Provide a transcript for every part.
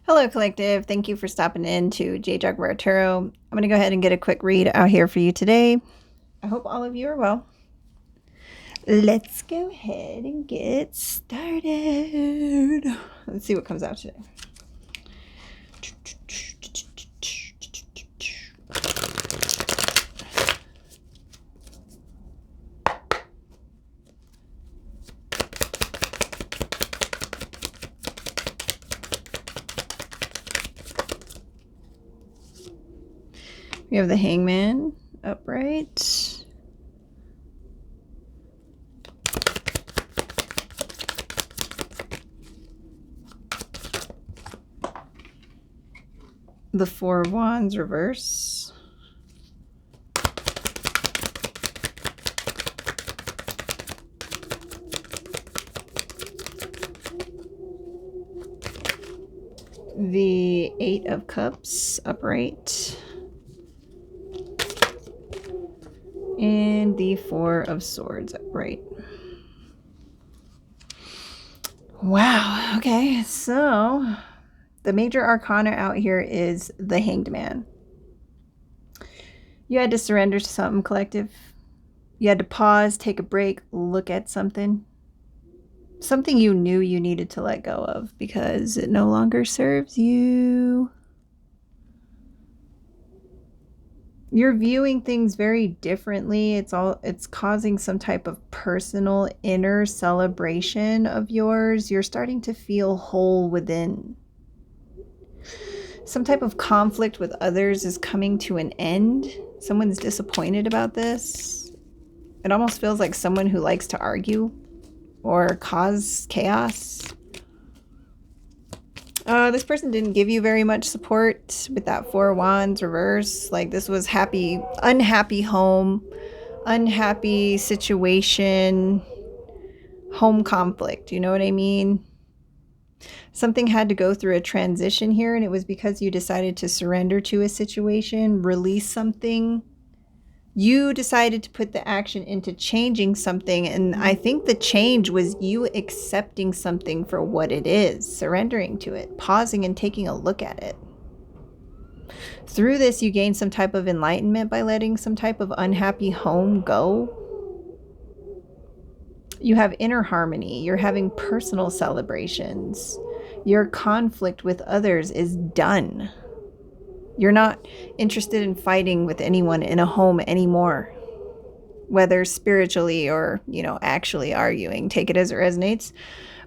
Hello, Collective. Thank you for stopping in to J Jaguar Tarot. I'm going to go ahead and get a quick read out here for you today. I hope all of you are well. Let's go ahead and get started. Let's see what comes out today. We have the Hangman upright. The Four of Wands reverse. The Eight of Cups upright. And the Four of Swords upright. Wow. Okay, so the major arcana out here is the Hanged Man. You had to surrender to something, Collective. You had to pause, take a break, look at something. Something you knew you needed to let go of because it no longer serves you. You're viewing things very differently. It's causing some type of personal inner celebration of yours. You're starting to feel whole within. Some type of conflict with others is coming to an end. Someone's disappointed about this. It almost feels like someone who likes to argue or cause chaos. This person didn't give you very much support with that Four of Wands reverse. Like, this was unhappy home, unhappy situation, home conflict. You know what I mean? Something had to go through a transition here, and it was because you decided to surrender to a situation, release something. You decided to put the action into changing something, and I think the change was you accepting something for what it is, surrendering to it, pausing and taking a look at it. Through this, you gain some type of enlightenment by letting some type of unhappy home go. You have inner harmony. You're having personal celebrations. Your conflict with others is done. You're not interested in fighting with anyone in a home anymore, whether spiritually or, actually arguing. Take it as it resonates.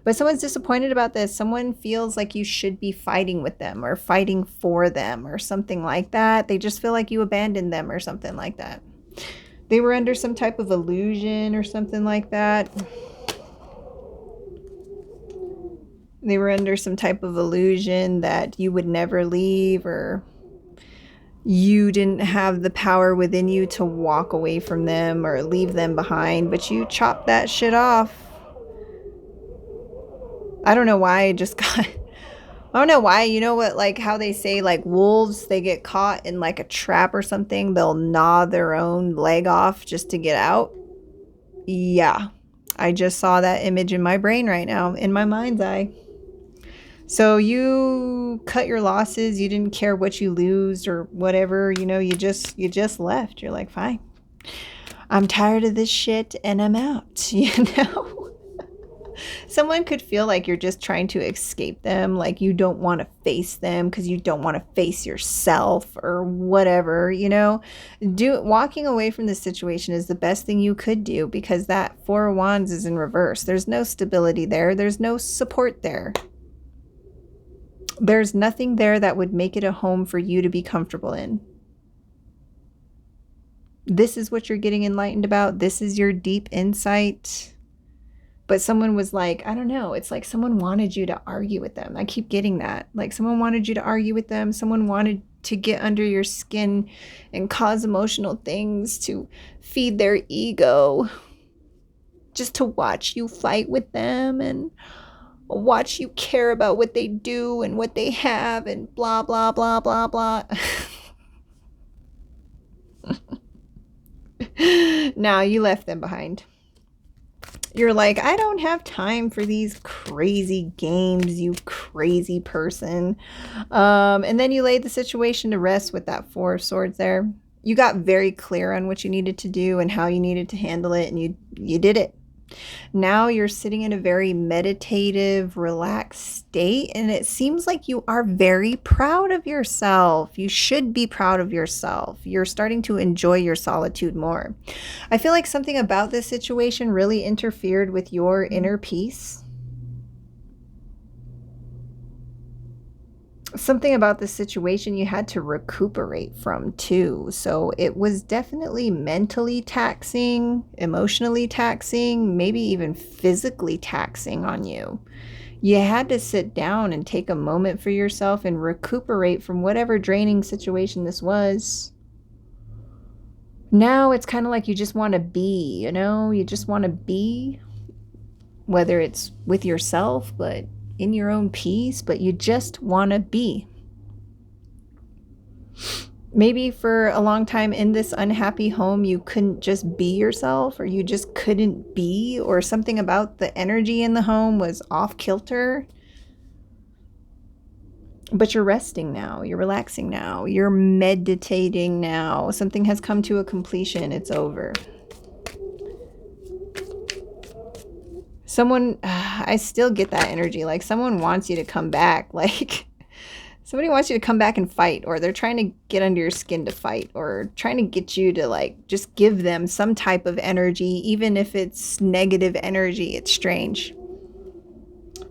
But someone's disappointed about this. Someone feels like you should be fighting with them or fighting for them or something like that. They just feel like you abandoned them or something like that. They were under some type of illusion or something like that. They were under some type of illusion that you would never leave, or you didn't have the power within you to walk away from them or leave them behind, but you chopped that shit off. I don't know why I don't know why, you know what, like how they say, like wolves, they get caught in like a trap or something, they'll gnaw their own leg off just to get out. Yeah, I just saw that image in my brain right now, in my mind's eye. So you cut your losses. You didn't care what you lose or whatever, you just left. You're like, fine, I'm tired of this shit and I'm out, Someone could feel like you're just trying to escape them, like you don't want to face them because you don't want to face yourself or whatever, Walking away from this situation is the best thing you could do, because that Four of Wands is in reverse. There's no stability there. There's no support there. There's nothing there that would make it a home for you to be comfortable in. This is what you're getting enlightened about. This is your deep insight. But someone was like, I don't know, it's like someone wanted you to argue with them. I keep getting that. Like someone wanted you to argue with them. Someone wanted to get under your skin and cause emotional things to feed their ego, just to watch you fight with them and watch you care about what they do and what they have and blah, blah, blah, blah, blah. Now you left them behind. You're like, I don't have time for these crazy games, you crazy person. And then you laid the situation to rest with that Four of Swords there. You got very clear on what you needed to do and how you needed to handle it, and you did it. Now you're sitting in a very meditative, relaxed state, and it seems like you are very proud of yourself. You should be proud of yourself. You're starting to enjoy your solitude more. I feel like something about this situation really interfered with your inner peace. Something about this situation you had to recuperate from too. So it was definitely mentally taxing, emotionally taxing, maybe even physically taxing on you. You had to sit down and take a moment for yourself and recuperate from whatever draining situation this was. Now it's kind of like you just want to be, you just want to be, whether it's with yourself, but in your own peace, but you just want to be. Maybe for a long time in this unhappy home, you couldn't just be yourself, or you just couldn't be, or something about the energy in the home was off kilter. But you're resting now, you're relaxing now, you're meditating now. Something has come to a completion, it's over. Someone, I still get that energy, like someone wants you to come back, like somebody wants you to come back and fight, or they're trying to get under your skin to fight, or trying to get you to like just give them some type of energy, even if it's negative energy. It's strange.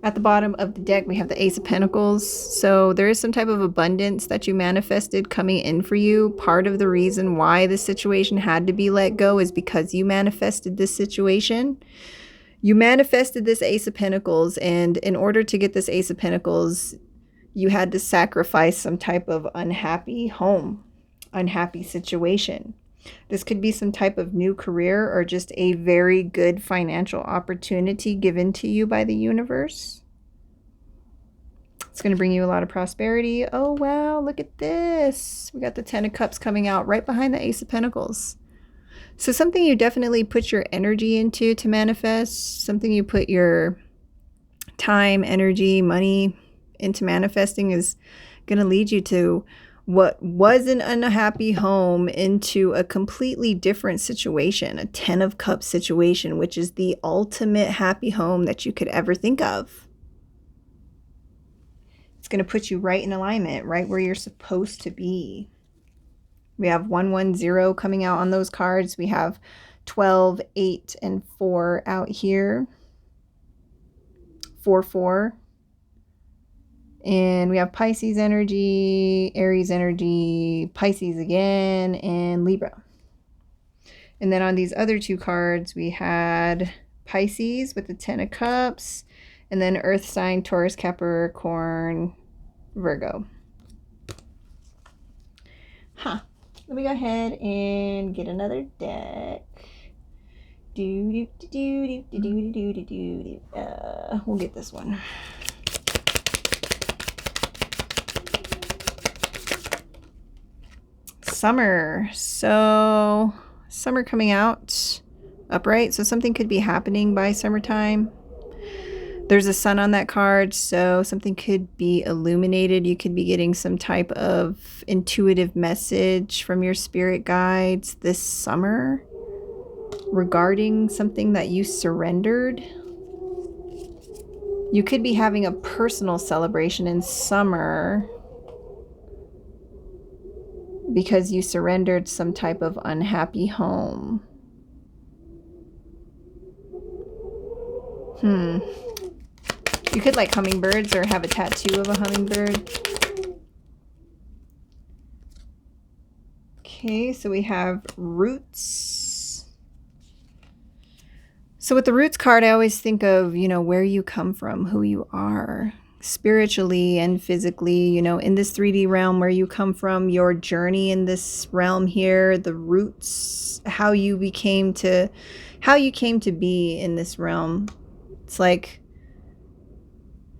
At the bottom of the deck, we have the Ace of Pentacles. So there is some type of abundance that you manifested coming in for you. Part of the reason why this situation had to be let go is because you manifested this situation. You manifested this Ace of Pentacles, and in order to get this Ace of Pentacles, you had to sacrifice some type of unhappy home, unhappy situation. This could be some type of new career or just a very good financial opportunity given to you by the universe. It's going to bring you a lot of prosperity. Oh, wow, look at this. We got the Ten of Cups coming out right behind the Ace of Pentacles. So something you definitely put your energy into to manifest, something you put your time, energy, money into manifesting is going to lead you to what was an unhappy home into a completely different situation, a 10 of Cups situation, which is the ultimate happy home that you could ever think of. It's going to put you right in alignment, right where you're supposed to be. We have 110 coming out on those cards. We have 12, 8, and 4 out here. 4, 4. And we have Pisces energy, Aries energy, Pisces again, and Libra. And then on these other two cards, we had Pisces with the 10 of Cups, and then Earth sign, Taurus, Capricorn, Virgo. Huh. Let me go ahead and get another deck. We'll get this one. Summer. So summer coming out upright. So something could be happening by summertime. There's a sun on that card, so something could be illuminated. You could be getting some type of intuitive message from your spirit guides this summer regarding something that you surrendered. You could be having a personal celebration in summer because you surrendered some type of unhappy home. You could like hummingbirds or have a tattoo of a hummingbird. Okay, so we have roots. So with the roots card, I always think of, where you come from, who you are, spiritually and physically, in this 3D realm, where you come from, your journey in this realm here, the roots, how you came to be in this realm. It's like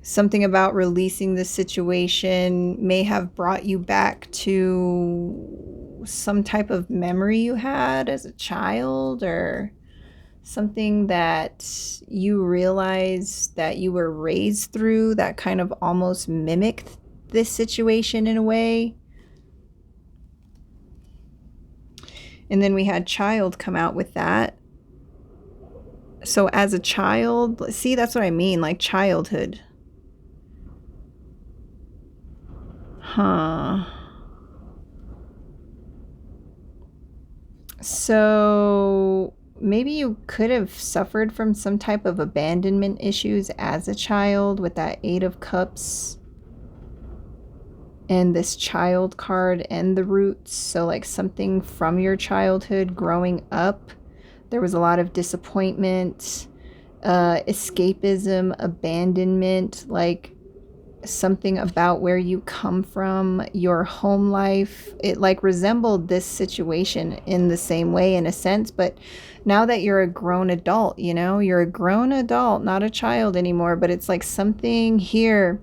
something about releasing the situation may have brought you back to some type of memory you had as a child, or something that you realize that you were raised through that kind of almost mimicked this situation in a way. And then we had child come out with that. So as a child, see, that's what I mean, like childhood. Huh. So maybe you could have suffered from some type of abandonment issues as a child with that Eight of Cups and this child card and the roots. So like something from your childhood growing up, there was a lot of disappointment, escapism, abandonment, like something about where you come from, your home life. It like resembled this situation in the same way in a sense, but now that you're a grown adult, you know, you're a grown adult, not a child anymore, but it's like something here,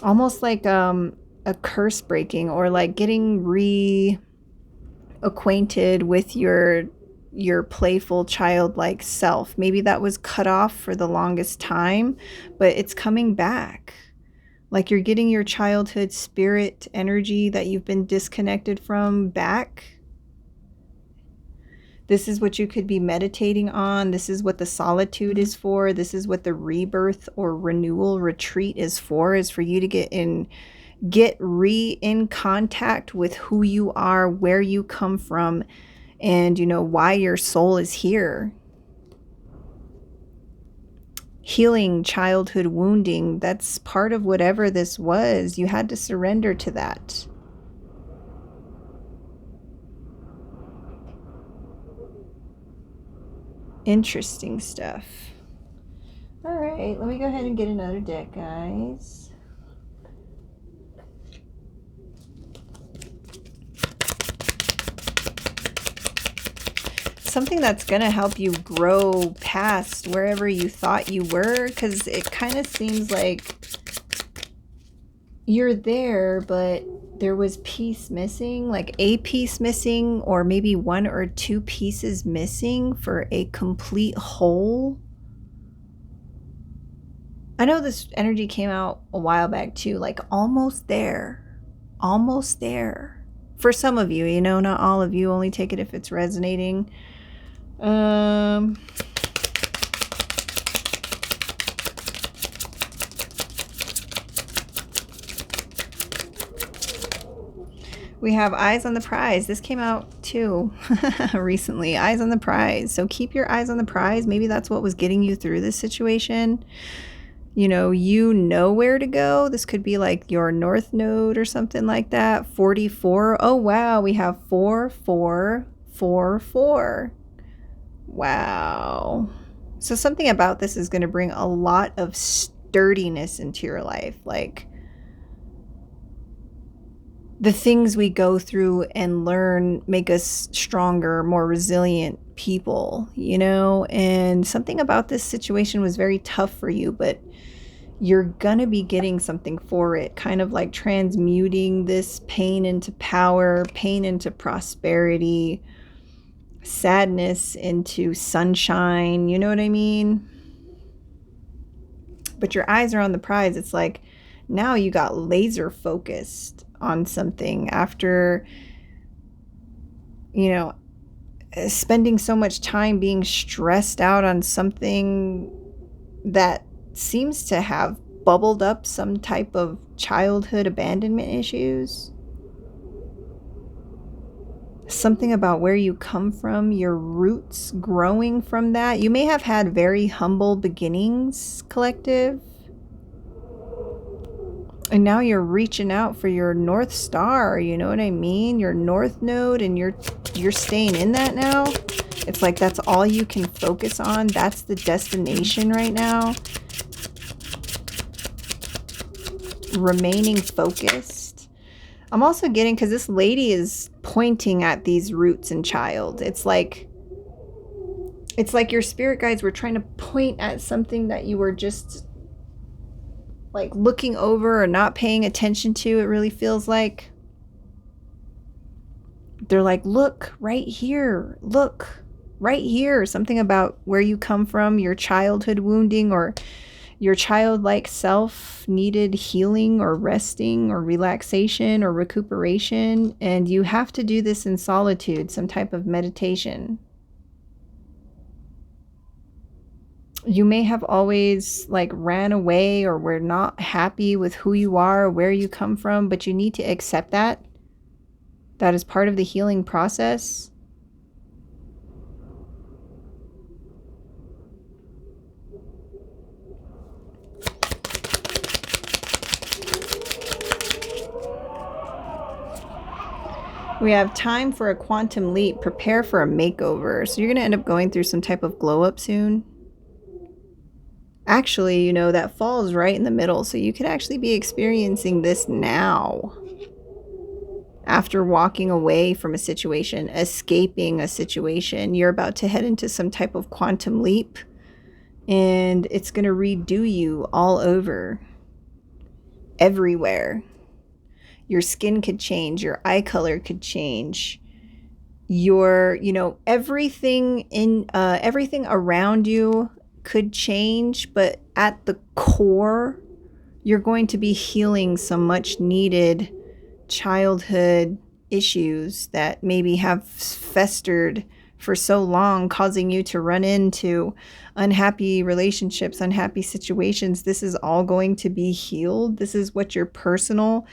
almost like a curse breaking, or like getting reacquainted with your playful childlike self. Maybe that was cut off for the longest time, but it's coming back. Like you're getting your childhood spirit energy that you've been disconnected from back. This is what you could be meditating on. This is what the solitude is for. This is what the rebirth or renewal retreat is for you to get in contact with who you are, where you come from, and you know why your soul is here. Healing childhood wounding, that's part of whatever this was. You had to surrender to that. Interesting stuff. All right, let me go ahead and get another deck, guys. Something that's going to help you grow past wherever you thought you were, because it kind of seems like you're there, but there was piece missing, like a piece missing, or maybe one or two pieces missing for a complete whole. I know this energy came out a while back too, like almost there. Almost there. For some of you, you know, not all of you, only take it if it's resonating. We have eyes on the prize. This came out too recently. Eyes on the prize. So keep your eyes on the prize. Maybe that's what was getting you through this situation. You know where to go. This could be like your north node or something like that. 44. Oh, wow. We have 4444. Wow. So something about this is going to bring a lot of sturdiness into your life. Like the things we go through and learn make us stronger, more resilient people, you know? And something about this situation was very tough for you, but you're gonna be getting something for it, kind of like transmuting this pain into power, pain into prosperity, sadness into sunshine, you know what I mean? But your eyes are on the prize. It's like now you got laser focused on something after, you know, spending so much time being stressed out on something that seems to have bubbled up some type of childhood abandonment issues. Something about where you come from, your roots growing from that. You may have had very humble beginnings, collective. And now you're reaching out for your North Star, you know what I mean? Your North Node, and you're staying in that now. It's like that's all you can focus on. That's the destination right now. Remaining focused. I'm also getting, because this lady is pointing at these roots and child. It's like your spirit guides were trying to point at something that you were just like looking over or not paying attention to. It really feels like they're like, look right here, look. right here. Something about where you come from, your childhood wounding, or your childlike self needed healing or resting or relaxation or recuperation. And you have to do this in solitude, some type of meditation. You may have always like ran away or were not happy with who you are or where you come from, but you need to accept that. That is part of the healing process. We have time for a quantum leap. Prepare for a makeover. So you're going to end up going through some type of glow up soon. Actually, you know, that falls right in the middle. So you could actually be experiencing this now. After walking away from a situation, escaping a situation, you're about to head into some type of quantum leap. And it's going to redo you all over. Everywhere. Your skin could change, your eye color could change, your, you know, everything around you could change, but at the core, you're going to be healing some much needed childhood issues that maybe have festered for so long, causing you to run into unhappy relationships, unhappy situations. This is all going to be healed. This is what your personal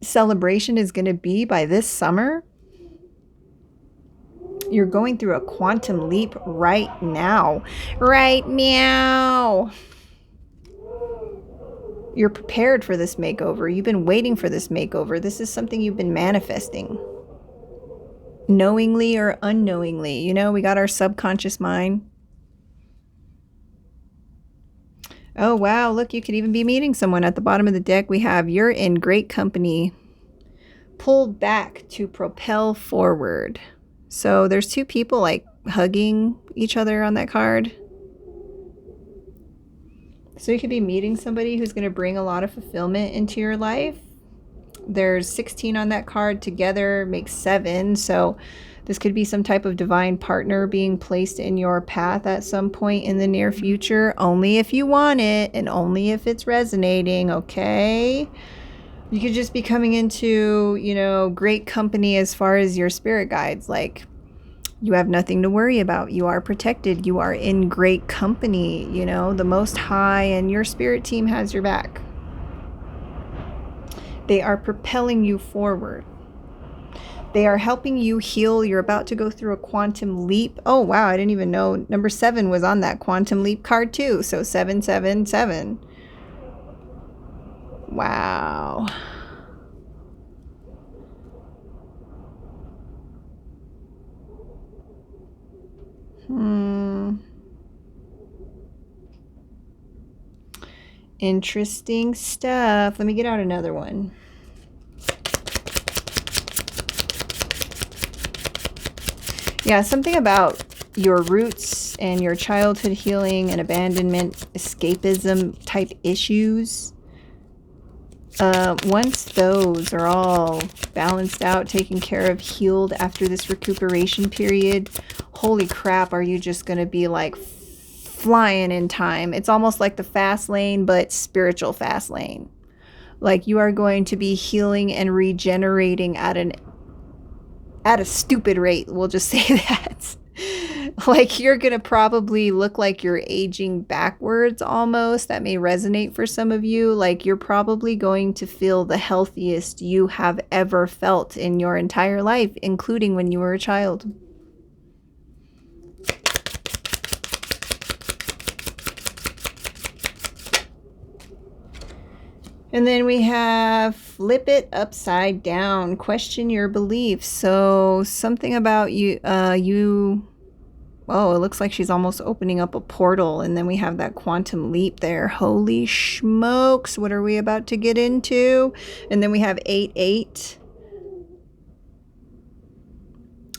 celebration is going to be by this summer. You're going through a quantum leap right now. Right now. You're prepared for this makeover. You've been waiting for this makeover. This is something you've been manifesting. Knowingly or unknowingly. You know, we got our subconscious mind. Oh, wow. Look, you could even be meeting someone. At the bottom of the deck, we have you're in great company. Pull back to propel forward. So there's two people like hugging each other on that card. So you could be meeting somebody who's going to bring a lot of fulfillment into your life. There's 16 on that card. Together makes 7. So this could be some type of divine partner being placed in your path at some point in the near future. Only if you want it and only if it's resonating, okay? You could just be coming into, you know, great company as far as your spirit guides. Like, you have nothing to worry about. You are protected. You are in great company. You know, the Most High and your spirit team has your back. They are propelling you forward. They are helping you heal. You're about to go through a quantum leap. Oh, wow. I didn't even know number 7 was on that quantum leap card too. So 777. Wow. Interesting stuff. Let me get out another one. Yeah, something about your roots and your childhood healing and abandonment, escapism type issues. Once those are all balanced out, taken care of, healed after this recuperation period, holy crap, are you just going to be like flying in time. It's almost like the fast lane, but spiritual fast lane. Like you are going to be healing and regenerating at a stupid rate. We'll just say that. Like you're going to probably look like you're aging backwards almost. That may resonate for some of you. Like you're probably going to feel the healthiest you have ever felt in your entire life, including when you were a child. And then we have flip it upside down, question your beliefs. So something about you, oh, it looks like she's almost opening up a portal. And then we have that quantum leap there. Holy smokes, what are we about to get into? And then we have 8-8.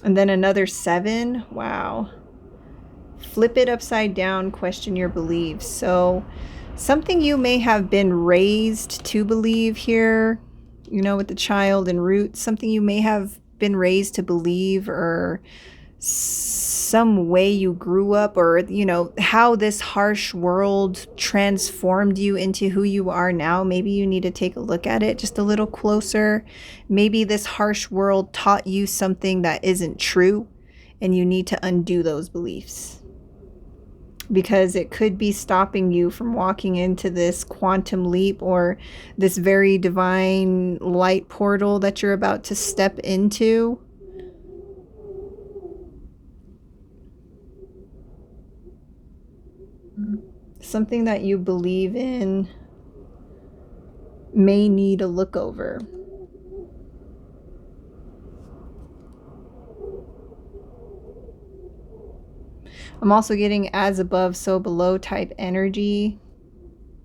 And then another 7. Wow. Flip it upside down, question your beliefs. So something you may have been raised to believe here, you know, with the child and roots, something you may have been raised to believe, or some way you grew up, or, you know, how this harsh world transformed you into who you are now. Maybe you need to take a look at it just a little closer. Maybe this harsh world taught you something that isn't true, and you need to undo those beliefs, because it could be stopping you from walking into this quantum leap or this very divine light portal that you're about to step into. Something that you believe in may need a look over. I'm also getting as above, so below type energy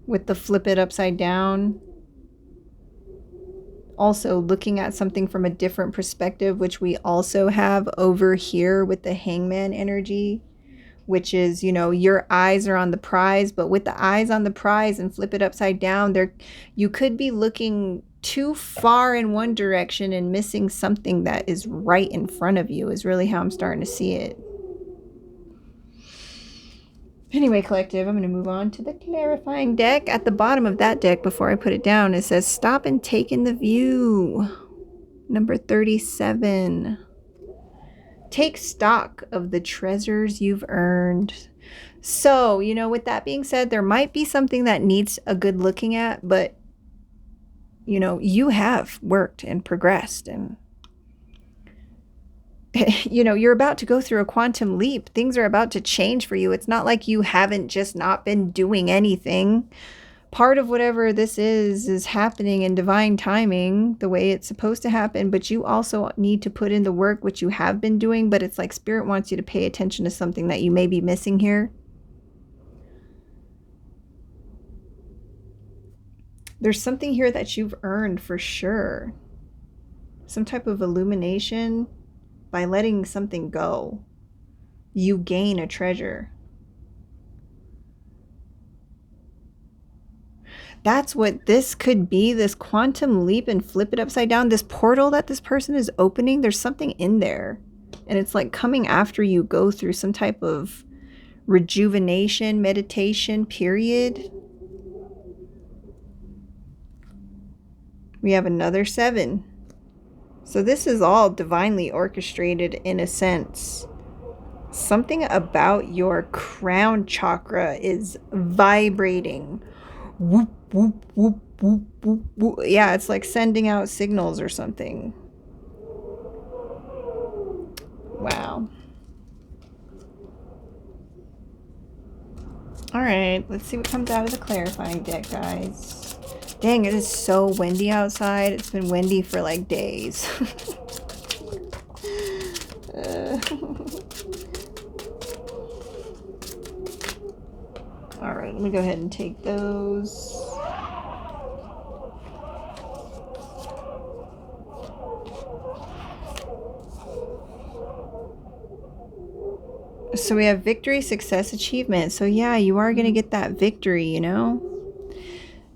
with the flip it upside down. Also looking at something from a different perspective, which we also have over here with the hangman energy, which is, you know, your eyes are on the prize, but with the eyes on the prize and flip it upside down, there you could be looking too far in one direction and missing something that is right in front of you, is really how I'm starting to see it. Anyway, collective, I'm going to move on to the clarifying deck. At the bottom of that deck, before I put it down, it says, stop and take in the view. Number 37. Take stock of the treasures you've earned. So, you know, with that being said, there might be something that needs a good looking at, but, you know, you have worked and progressed, and you know, you're about to go through a quantum leap. Things are about to change for you. It's not like you haven't just not been doing anything. Part of whatever this is happening in divine timing, the way it's supposed to happen, but you also need to put in the work, which you have been doing, but it's like Spirit wants you to pay attention to something that you may be missing here. There's something here that you've earned for sure. Some type of illumination. By letting something go, you gain a treasure. That's what this could be, this quantum leap and flip it upside down. This portal that this person is opening, there's something in there. And it's like coming after you go through some type of rejuvenation, meditation period. We have another 7. So this is all divinely orchestrated in a sense. Something about your crown chakra is vibrating. Whoop, whoop, whoop, whoop, whoop, whoop. Yeah, it's like sending out signals or something. Wow. All right, let's see what comes out of the clarifying deck, guys. Dang, it is so windy outside. It's been windy for like days. All right, let me go ahead and take those. So we have victory, success, achievement. So yeah, you are going to get that victory, you know?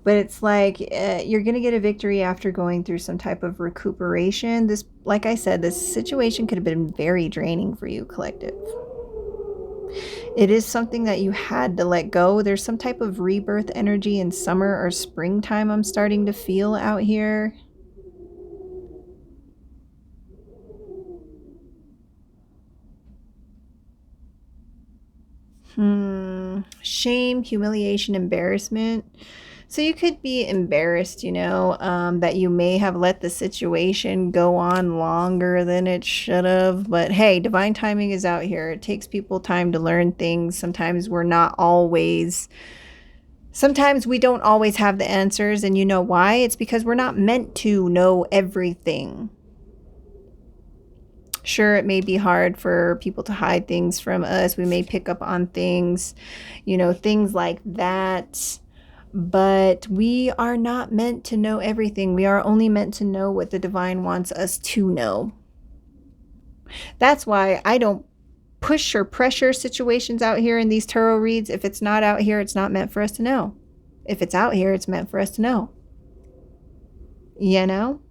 But it's like you're going to get a victory after going through some type of recuperation. This, like I said, this situation could have been very draining for you, collective. It is something that you had to let go. There's some type of rebirth energy in summer or springtime I'm starting to feel out here. Shame, humiliation, embarrassment. So you could be embarrassed, you know, that you may have let the situation go on longer than it should have. But hey, divine timing is out here. It takes people time to learn things. Sometimes we don't always have the answers. And you know why? It's because we're not meant to know everything. Sure, it may be hard for people to hide things from us. We may pick up on things, you know, things like that. But we are not meant to know everything. We are only meant to know what the divine wants us to know. That's why I don't push or pressure situations out here in these tarot reads. If it's not out here, it's not meant for us to know. If it's out here, it's meant for us to know. You know?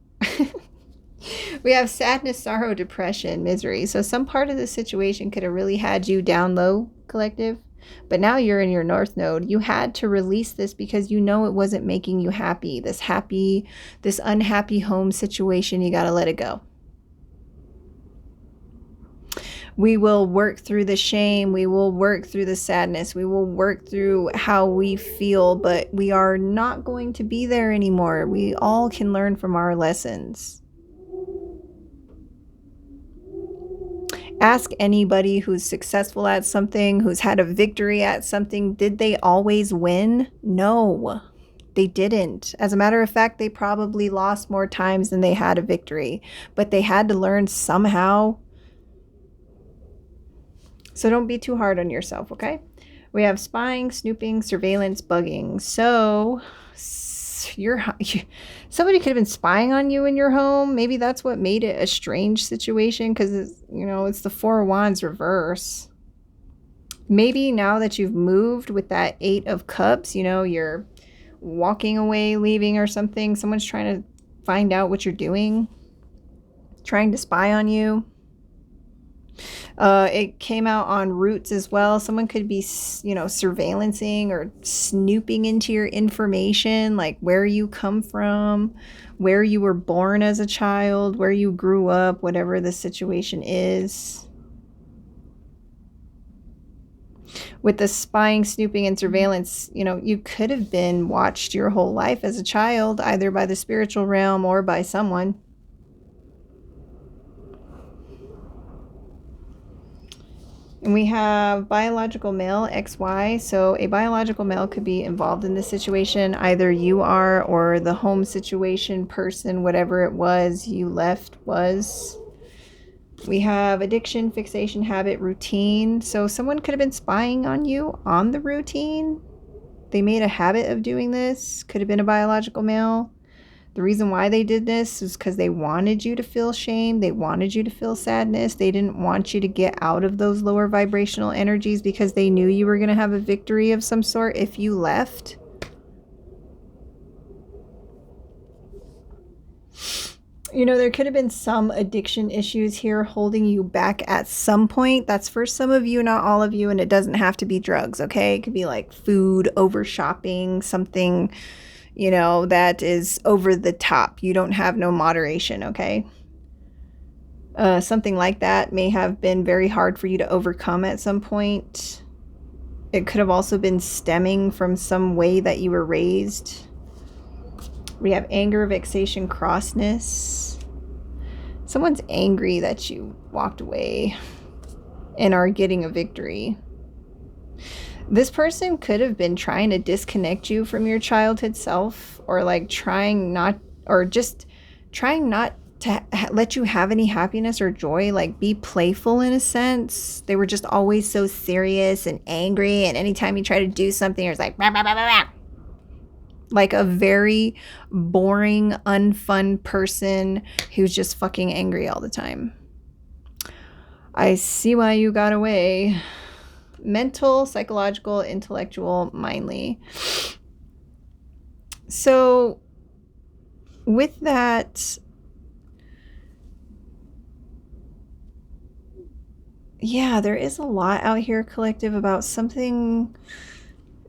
We have sadness, sorrow, depression, misery. So some part of the situation could have really had you down low, collective. But now you're in your north node. You had to release this because you know it wasn't making you happy. This unhappy home situation, you got to let it go. We will work through the shame. We will work through the sadness. We will work through how we feel, but we are not going to be there anymore. We all can learn from our lessons. Ask anybody who's successful at something, who's had a victory at something. Did they always win? No, they didn't. As a matter of fact, they probably lost more times than they had a victory, but they had to learn somehow. So don't be too hard on yourself, okay? We have spying, snooping, surveillance, bugging. So somebody could have been spying on you in your home. Maybe that's what made it a strange situation, because it's the Four of Wands reverse. Maybe now that you've moved with that Eight of Cups, you're walking away, leaving or something. Someone's trying to find out what you're doing, trying to spy on you. It came out on roots as well. Someone could be, surveillancing or snooping into your information, like where you come from, where you were born as a child, where you grew up, whatever the situation is. With the spying, snooping, and surveillance, you could have been watched your whole life as a child, either by the spiritual realm or by someone. And we have biological male, XY. So a biological male could be involved in this situation. Either you are, or the home situation person, whatever it was you left was. We have addiction, fixation, habit, routine. So someone could have been spying on you on the routine. They made a habit of doing this. Could have been a biological male. The reason why they did this is because they wanted you to feel shame. They wanted you to feel sadness. They didn't want you to get out of those lower vibrational energies because they knew you were going to have a victory of some sort if you left. There could have been some addiction issues here holding you back at some point. That's for some of you, not all of you, and it doesn't have to be drugs, okay? It could be like food, over shopping, something that is over the top. You don't have no moderation, okay? Something like that may have been very hard for you to overcome at some point. It could have also been stemming from some way that you were raised. We have anger, vexation, crossness. Someone's angry that you walked away and are getting a victory. This person could have been trying to disconnect you from your childhood self, or like trying not to let you have any happiness or joy, like be playful in a sense. They were just always so serious and angry, and anytime you try to do something, it's like, rah, rah, rah, rah, rah. Like a very boring, unfun person who's just fucking angry all the time. I see why you got away. Mental, psychological, intellectual, mindly. So with that, yeah, there is a lot out here, collective, about something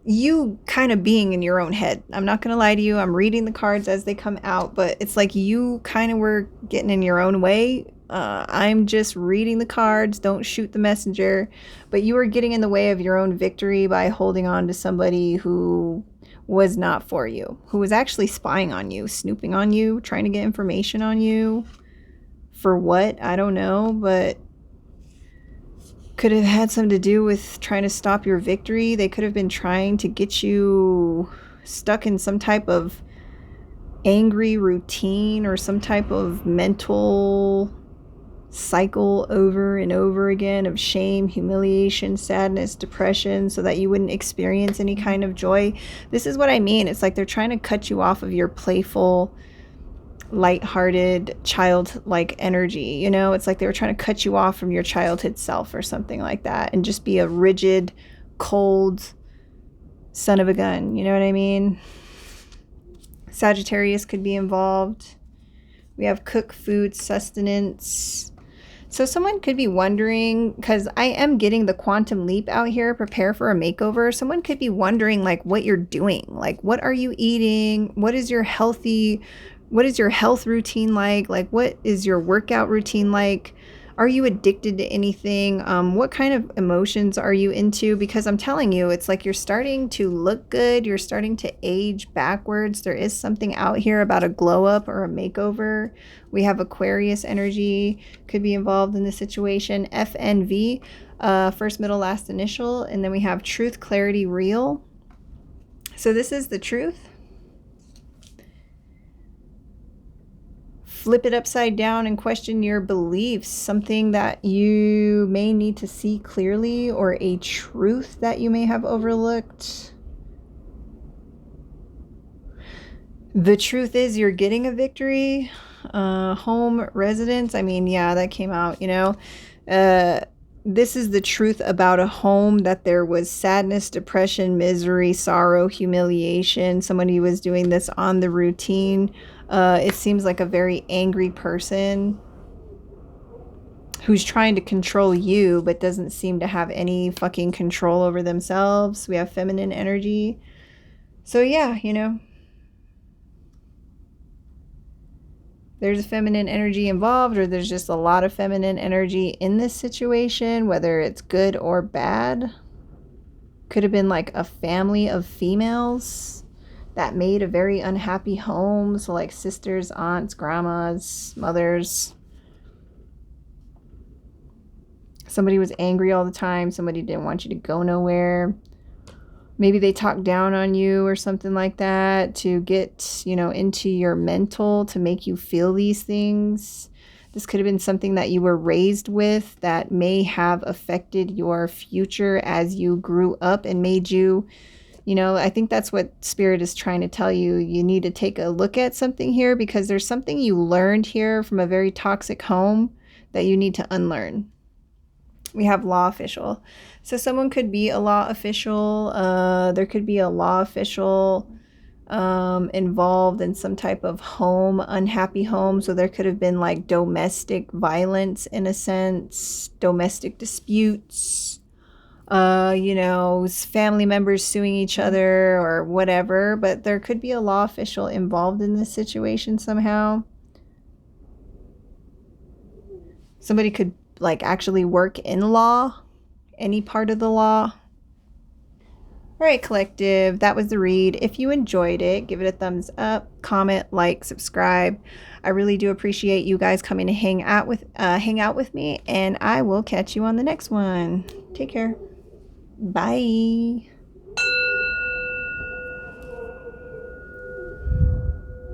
you kind of being in your own head. I'm not gonna lie to you, I'm reading the cards as they come out, but it's like you kind of were getting in your own way. I'm just reading the cards, don't shoot the messenger, but you were getting in the way of your own victory by holding on to somebody who was not for you, who was actually spying on you, snooping on you, trying to get information on you. For what? I don't know, but could have had something to do with trying to stop your victory. They could have been trying to get you stuck in some type of angry routine or some type of mental cycle over and over again of shame, humiliation, sadness, depression, so that you wouldn't experience any kind of joy. This is what I mean. It's like they're trying to cut you off of your playful, lighthearted, childlike energy. It's like they were trying to cut you off from your childhood self or something like that, and just be a rigid, cold son of a gun. You know what I mean? Sagittarius could be involved. We have cook food, sustenance. So someone could be wondering, because I am getting the quantum leap out here, prepare for a makeover. Someone could be wondering like what you're doing. Like, what are you eating? What is your health routine like? Like, what is your workout routine like? Are you addicted to anything? What kind of emotions are you into? Because I'm telling you, it's like you're starting to look good. You're starting to age backwards. There is something out here about a glow up or a makeover. We have Aquarius energy could be involved in the situation. FNV, first, middle, last initial. And then we have truth, clarity, real. So this is the truth. Flip it upside down and question your beliefs, something that you may need to see clearly or a truth that you may have overlooked. The truth is you're getting a victory. Home residence, I mean, yeah, that came out, you know. This is the truth about a home, that there was sadness, depression, misery, sorrow, humiliation. Somebody was doing this on the routine. It seems like a very angry person who's trying to control you but doesn't seem to have any fucking control over themselves. We have feminine energy. So yeah, you know, there's a feminine energy involved, or there's just a lot of feminine energy in this situation, whether it's good or bad. Could have been like a family of females that made a very unhappy home. So like sisters, aunts, grandmas, mothers. Somebody was angry all the time. Somebody didn't want you to go nowhere. Maybe they talked down on you or something like that to get, you know, into your mental, to make you feel these things. This could have been something that you were raised with that may have affected your future as you grew up and made you, you know, I think that's what Spirit is trying to tell you. You need to take a look at something here, because there's something you learned here from a very toxic home that you need to unlearn. We have law official. So someone could be a law official. There could be a law official involved in some type of home, unhappy home. So there could have been like domestic violence in a sense, domestic disputes, you know, family members suing each other or whatever. But there could be a law official involved in this situation somehow. Somebody could like actually work in law, any part of the law. All right, collective, that was the read. If you enjoyed it, give it a thumbs up, comment, like, subscribe. I really do appreciate you guys coming to hang out with me, and I will catch you on the next one. Take care. Bye.